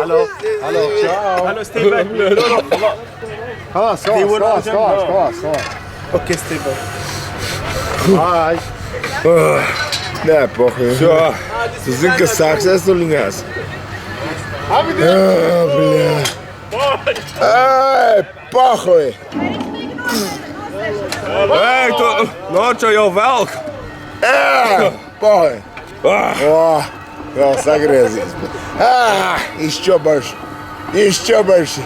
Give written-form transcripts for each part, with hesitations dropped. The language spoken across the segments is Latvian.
Hallo. Ciao. Hallo Steven. خلاص Окей, Steven. Hi. Ne, pохуй. Все. Зынка саксес лингас. Бля. Ej, pохуй. Ej, to noča jau velk! Pохуй. O, vēl sagriezīs. Еще больше.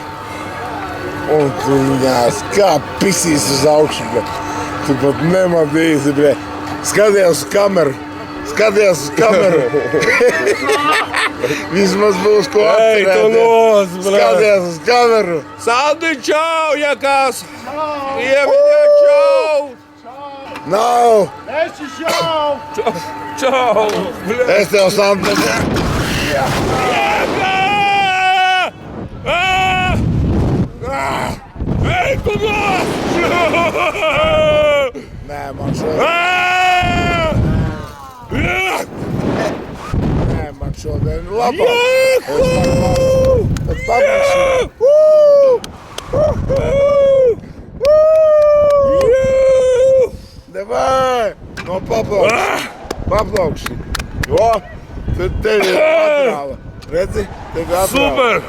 Un tu viņās kā pisīs uz augšu, bļa. Tu pat nemadīsi, bļa. Skaties uz kameru. Vismaz būs ko Ej, tu atcerēties. nos, bļa! Skaties uz kameru. Saldi čau, jakas! Iemiņā čau! Nav. Čau! Bļa! Es tev Santa. Ej, tu nos! Nē, man šodien labāk. Es pabeigšu. Davai! No paplaukši. Jo, tad tevi atrāva. Redzi? Tevi atrāva. Super!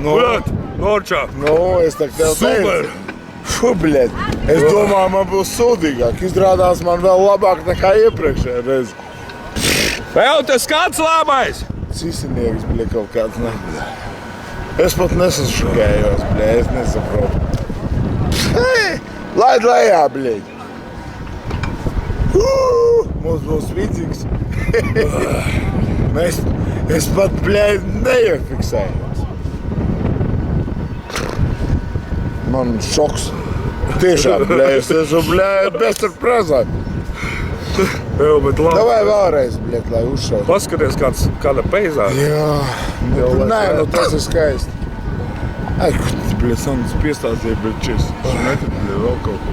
Nu, Bļat, noča! nu, es tak tev Super! teicu. Fu, bļed. Es domāju, man būs sūdīgāk. Izrādās man vēl labāk nekā iepriekšējā reize. Vēl tas kāds labais! Cisinieks, bļed, kaut kāds ne. Es pat nesašukējos, bļed, es nesaprotu. Hei, laid lejā, bļed. Mums būs vicīgs. Es pat, bļed, neiefiksējos. Man šoks. Tiešām, bļed, es esmu, bļed, bez surprizām. Jau, bet labi. Davai vēlreiz, bļed, lai uzšaut. Paskaties kāda peizā. Jā, nē, nu tas ir skaisti. Ai, kur tas, bļed, Sandis piestāstīja, bļed, čis. Šmetri, bļed, vēl kaut ko.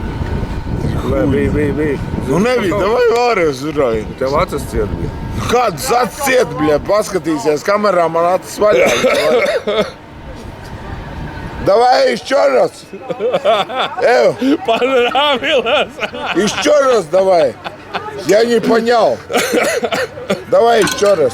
Bija. Nu nebija, davai vēlreiz urāji. Tev acis ciet bija. Kāds acis ciet, bļed, paskatīsies kamerā, man acis vaļā. Давай еще раз. Понравилось! Еще раз давай. Я не понял. Давай еще раз.